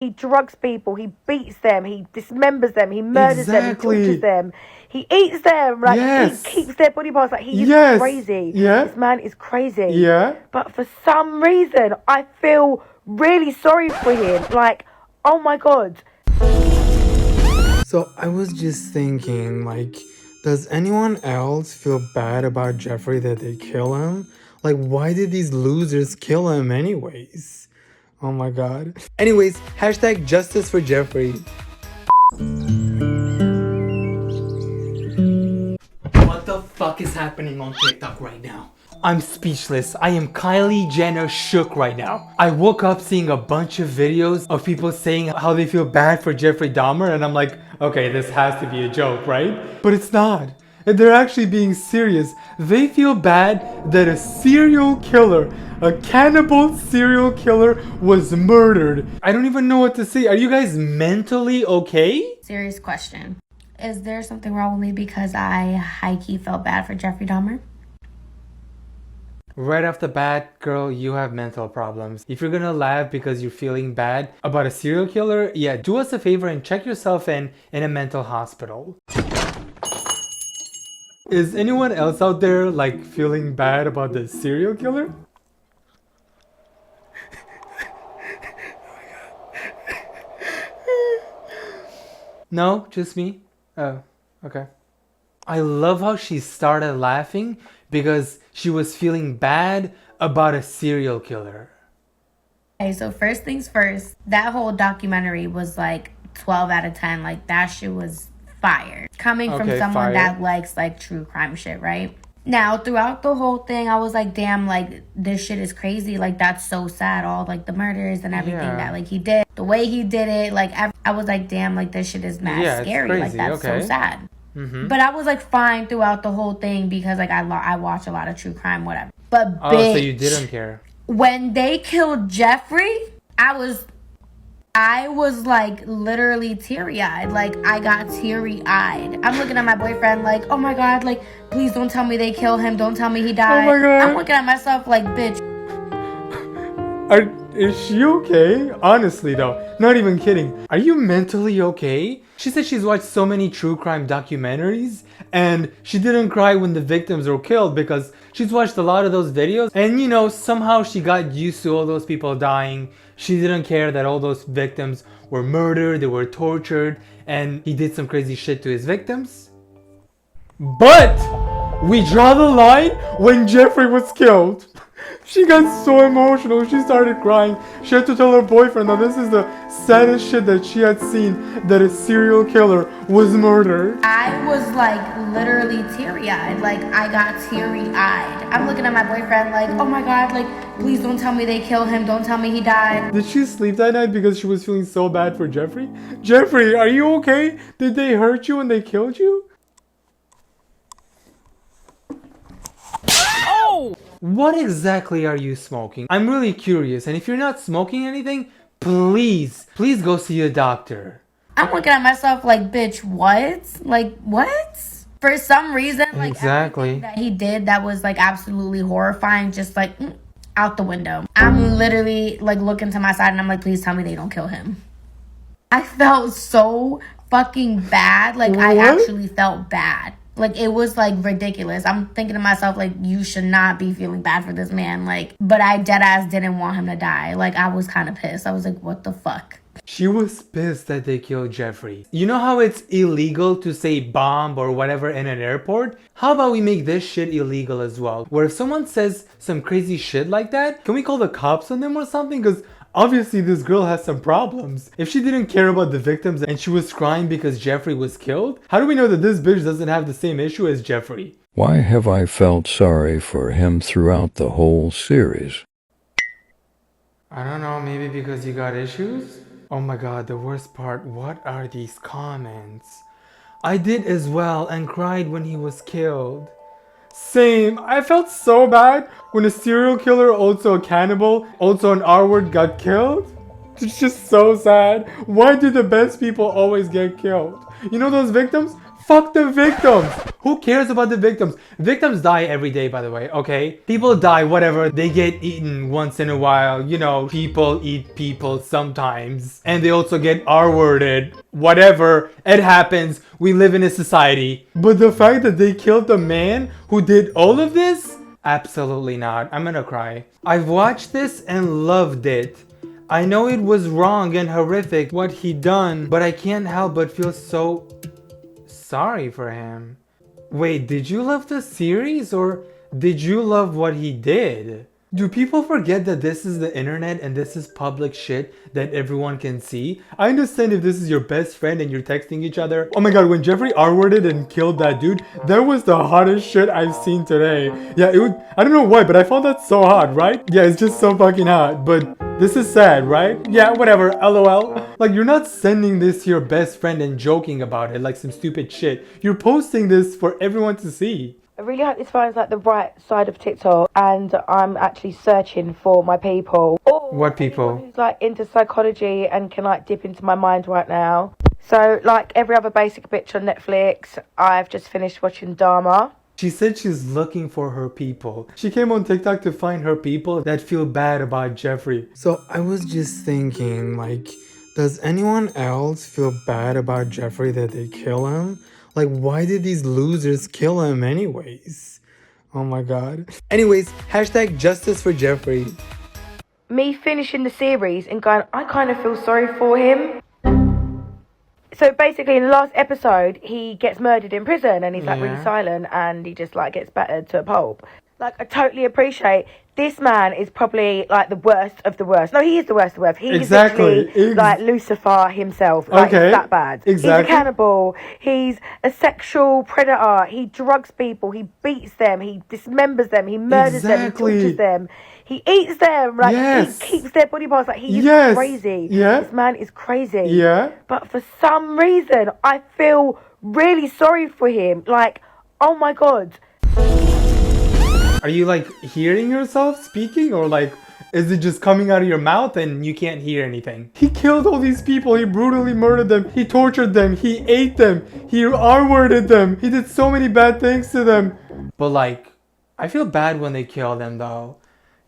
He drugs people, he beats them, he dismembers them, he murders them, he tortures Exactly. them, he eats them, like he Yes. keeps their body parts. Like he is Yes. crazy. Yeah. This man is crazy. Yeah. But for some reason, I feel really sorry for him. Like, oh my god. So I was just thinking, like, does anyone else feel bad about Jeffrey that they kill him? Like, why did these losers kill him anyways? Oh my god. Anyways, hashtag justice for Jeffrey. What the fuck is happening on TikTok right now? I'm speechless. I am Kylie Jenner shook right now. I woke up seeing a bunch of videos of people saying how they feel bad for Jeffrey Dahmer, and I'm like, okay, this has to be a joke, right? But it's not. And they're actually being serious. They feel bad that a serial killer, a cannibal serial killer, was murdered. I don't even know what to say. Are you guys mentally okay? Serious question. Is there something wrong with me because I high-key felt bad for Jeffrey Dahmer? Right off the bat, girl, you have mental problems. If you're gonna laugh because you're feeling bad about a serial killer, yeah, do us a favor and check yourself in a mental hospital. Is anyone else out there like feeling bad about the serial killer? No, just me? Oh, okay. I love how she started laughing because she was feeling bad about a serial killer. Okay, so first things first, that whole documentary was like 12 out of 10. Like, that shit was fire. Coming from Okay, someone fire. that likes like true crime shit, right? Now, throughout the whole thing, I was like, damn, like, this shit is crazy. Like, that's so sad. All, like, the murders and everything Yeah. that, like, he did. The way he did it, like, I was like, damn, like, this shit is mad Yeah, it's scary. Like, crazy, that's okay. so sad. But I was, like, fine throughout the whole thing because, like, I watch a lot of true crime, whatever. But, Oh, bitch, so you didn't care. when they killed Jeffrey, I was like literally teary-eyed. Like, I got teary-eyed. I'm looking at my boyfriend like, oh my god, like, please don't tell me they kill him. Don't tell me he died. Oh my God. I'm looking at myself like, bitch. Is she okay? Honestly though, not even kidding. Are you mentally okay? She said she's watched so many true crime documentaries and she didn't cry when the victims were killed because she's watched a lot of those videos and you know, somehow she got used to all those people dying. She didn't care that all those victims were murdered, they were tortured, and he did some crazy shit to his victims. But we draw the line when Jeffrey was killed. She got so emotional, she started crying. She had to tell her boyfriend that this is the saddest shit that she had seen, that a serial killer was murdered. I was like literally teary-eyed. Like, I got teary-eyed. I'm looking at my boyfriend like, oh my god, like, please don't tell me they kill him. Don't tell me he died. Did she sleep that night because she was feeling so bad for Jeffrey? Jeffrey, are you okay? Did they hurt you when they killed you? What exactly are you smoking? I'm really curious, and if you're not smoking anything, please go see a doctor. I'm looking at myself like, bitch, what? Like, what? For some reason, like, Exactly. everything that he did that was like absolutely horrifying, just like out the window. I'm literally like looking to my side and I'm like, please tell me they don't kill him. I felt so fucking bad. Like, I What? actually felt bad. Like, it was like ridiculous. I'm thinking to myself, like, you should not be feeling bad for this man. Like, but I dead ass didn't want him to die. Like, I was kind of pissed. I was like, what the fuck? She was pissed that they killed Jeffrey. You know how it's illegal to say bomb or whatever in an airport? How about we make this shit illegal as well? Where if someone says some crazy shit like that, can we call the cops on them or something? Because obviously this girl has some problems. If she didn't care about the victims and she was crying because Jeffrey was killed, how do we know that this bitch doesn't have the same issue as Jeffrey? Why have I felt sorry for him throughout the whole series? I don't know, maybe because you got issues? Oh my god, the worst part, what are these comments? I did as well and cried when he was killed. Same, I felt so bad when a serial killer, also a cannibal, also an R-word got killed. It's just so sad. Why do the best people always get killed? You know those victims? Fuck the victims. Who cares about the victims? Victims die every day, by the way, okay? People die, whatever. They get eaten once in a while. You know, people eat people sometimes. And they also get R-worded. Whatever. It happens. We live in a society. But the fact that they killed the man who did all of this? Absolutely not. I'm gonna cry. I've watched this and loved it. I know it was wrong and horrific what he done, but I can't help but feel so sorry for him. Wait, did you love the series or did you love what he did? Do people forget that this is the internet and this is public shit that everyone can see? I understand if this is your best friend and you're texting each other. Oh my god, when Jeffrey R-worded and killed that dude, that was the hottest shit I've seen today. Yeah, I don't know why, but I found that so hot, right? Yeah, it's just so fucking hot, but this is sad, right? Yeah, whatever, lol. Like, you're not sending this to your best friend and joking about it like some stupid shit. You're posting this for everyone to see. I really hope this finds like the right side of TikTok, and I'm actually searching for my people. Or What people? anyone who's like into psychology and can like dip into my mind right now. So like every other basic bitch on Netflix, I've just finished watching Dahmer. She said she's looking for her people. She came on TikTok to find her people that feel bad about Jeffrey. So I was just thinking, like, does anyone else feel bad about Jeffrey that they kill him? Like, why did these losers kill him anyways? Oh my god. Anyways, hashtag justice for Jeffrey. Me finishing the series and going, I kind of feel sorry for him. So basically in the last episode, he gets murdered in prison and he's like really silent and he just like gets battered to a pulp. Like, I totally appreciate this man is probably like the worst of the worst. No, he is the worst of the worst. He is literally like Lucifer himself. Like, it's that bad. Exactly. He's a cannibal. He's a sexual predator. He drugs people. He beats them. He dismembers them. He murders them. He tortures them. He eats them. Like, he keeps their body parts. Like, he is crazy. Yeah. This man is crazy. Yeah. But for some reason, I feel really sorry for him. Like, oh my god. Are you like hearing yourself speaking, or like is it just coming out of your mouth and you can't hear anything? He killed all these people. He brutally murdered them. He tortured them. He ate them. He R-worded them. He did so many bad things to them. But like, I feel bad when they kill them though.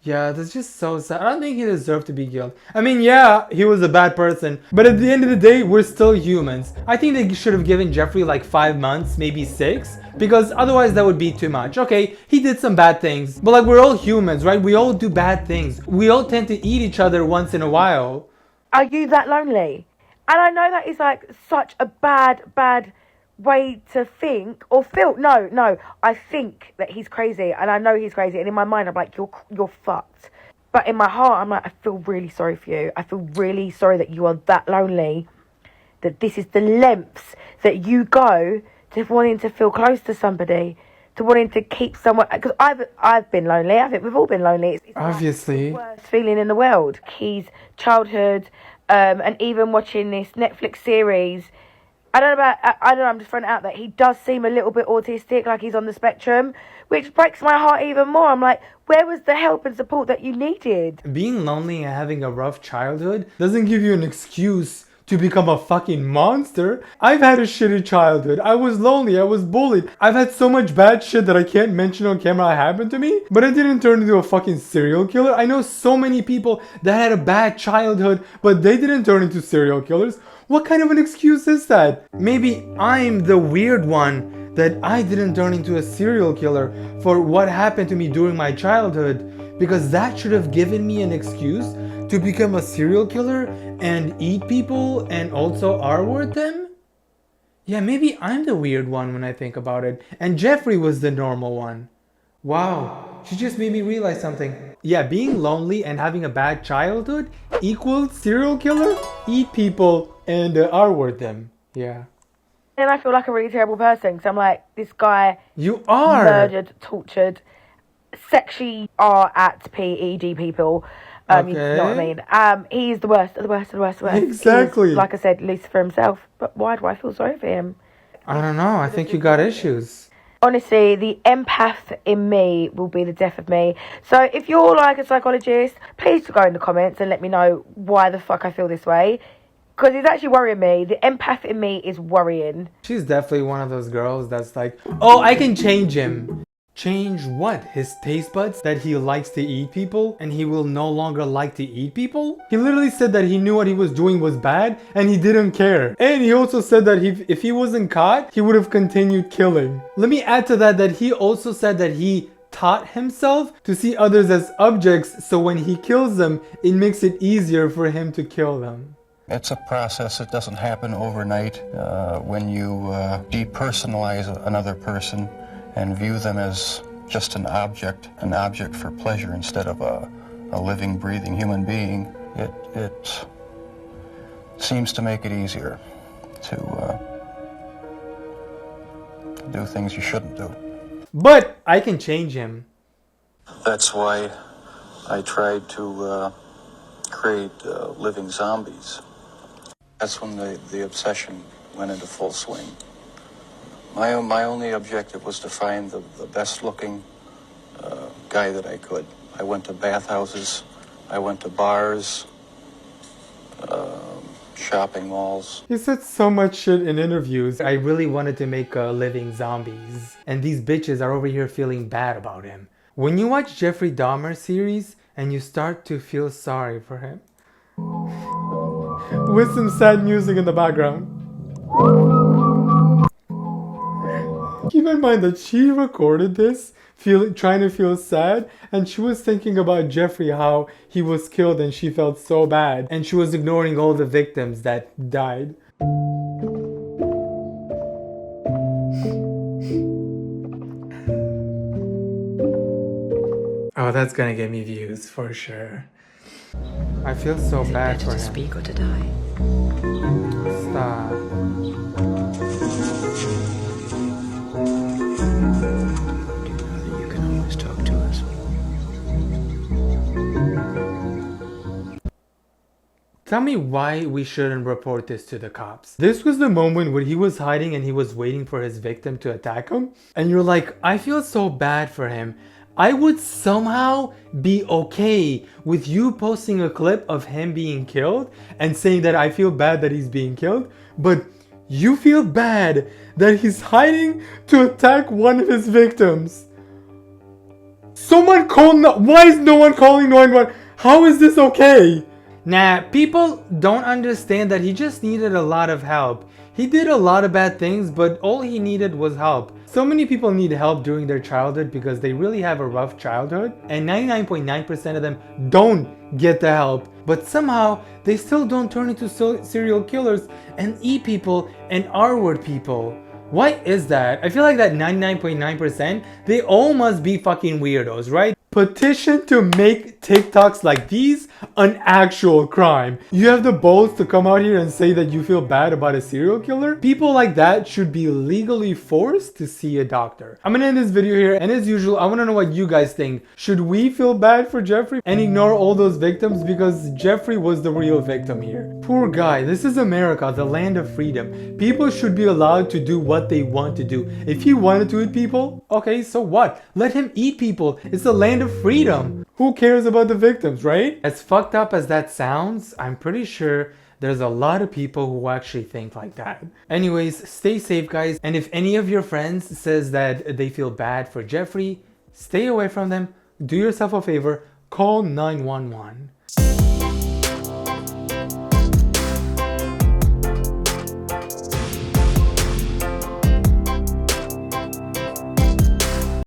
Yeah, that's just so sad. I don't think he deserved to be killed. I mean, yeah, he was a bad person, but at the end of the day, we're still humans. I think they should have given Jeffrey like 5 months, maybe 6, because otherwise that would be too much. Okay, he did some bad things, but like, we're all humans, right? We all do bad things. We all tend to eat each other once in a while. Are you that lonely? And I know that is like such a bad way to think or feel. No, I think that he's crazy and I know he's crazy, and in my mind I'm like, you're fucked. But in my heart I'm like, I feel really sorry for you. I feel really sorry that you are that lonely, that this is the lengths that you go to wanting to feel close to somebody, to wanting to keep someone. Because I've been lonely. I think we've all been lonely. It's Obviously. like the worst feeling in the world. His childhood, and even watching this Netflix series, I don't know, I'm just throwing it out that he does seem a little bit autistic, like he's on the spectrum, which breaks my heart even more. I'm like, where was the help and support that you needed? Being lonely and having a rough childhood doesn't give you an excuse to become a fucking monster. I've had a shitty childhood. I was lonely. I was bullied. I've had so much bad shit that I can't mention on camera happened to me, but I didn't turn into a fucking serial killer. I know so many people that had a bad childhood, but they didn't turn into serial killers. What kind of an excuse is that? Maybe I'm the weird one that I didn't turn into a serial killer for what happened to me during my childhood, because that should have given me an excuse to become a serial killer and eat people and also R-word them? Yeah, maybe I'm the weird one when I think about it, and Jeffrey was the normal one. Wow, she just made me realize something. Yeah, being lonely and having a bad childhood equals serial killer, eat people, and R-word them. Yeah. Then I feel like a really terrible person, because I'm like, this guy You are murdered, tortured, sexually R-at-P-E-D people. You know what I mean? He's the worst of the worst of the worst of the worst. Exactly. He's, like I said, Lucifer himself. But why do I feel sorry for him? I don't know. I think you got issues. Honestly, the empath in me will be the death of me. So if you're like a psychologist, please go in the comments and let me know why the fuck I feel this way. Because it's actually worrying me. The empath in me is worrying. She's definitely one of those girls that's like, oh, I can change him. Change what? His taste buds? That he likes to eat people and he will no longer like to eat people? He literally said that he knew what he was doing was bad and he didn't care. And he also said that if he wasn't caught, he would have continued killing. Let me add to that he also said that he taught himself to see others as objects, so when he kills them, it makes it easier for him to kill them. It's a process. It doesn't happen overnight. When you depersonalize another person and view them as just an object for pleasure instead of a living, breathing human being, it seems to make it easier to do things you shouldn't do. But I can change him. That's why I tried to create living zombies. That's when the obsession went into full swing. My only objective was to find the best looking guy that I could. I went to bathhouses, I went to bars, shopping malls. He said so much shit in interviews. I really wanted to make living zombies. And these bitches are over here feeling bad about him. When you watch Jeffrey Dahmer series and you start to feel sorry for him. With some sad music in the background. Keep in mind that she recorded this trying to feel sad, and she was thinking about Jeffrey, how he was killed, and she felt so bad, and she was ignoring all the victims that died. Oh, that's gonna get me views for sure. I feel so bad for him. Speak or to die. Stop. You can always talk to us. Tell me why we shouldn't report this to the cops. This was the moment where he was hiding and he was waiting for his victim to attack him. And you're like, I feel so bad for him. I would somehow be okay with you posting a clip of him being killed and saying that I feel bad that he's being killed. But you feel bad that he's hiding to attack one of his victims. Someone call, why is no one calling 911? How is this okay? Nah, people don't understand that he just needed a lot of help. He did a lot of bad things, but all he needed was help. So many people need help during their childhood because they really have a rough childhood, and 99.9% of them don't get the help. But somehow, they still don't turn into serial killers and eat people and R-word people. Why is that? I feel like that 99.9%, they all must be fucking weirdos, right? Petition to make TikToks like these an actual crime. You have the balls to come out here and say that you feel bad about a serial killer? People like that should be legally forced to see a doctor. I'm gonna end this video here, and as usual, I wanna know what you guys think. Should we feel bad for Jeffrey and ignore all those victims because Jeffrey was the real victim here? Poor guy. This is America, the land of freedom. People should be allowed to do what they want to do. If he wanted to eat people, okay, so what? Let him eat people. It's the land of freedom. Who cares about the victims, right? As fucked up as that sounds, I'm pretty sure there's a lot of people who actually think like that. Anyways, stay safe, guys. And if any of your friends says that they feel bad for Jeffrey, stay away from them. Do yourself a favor. Call 911.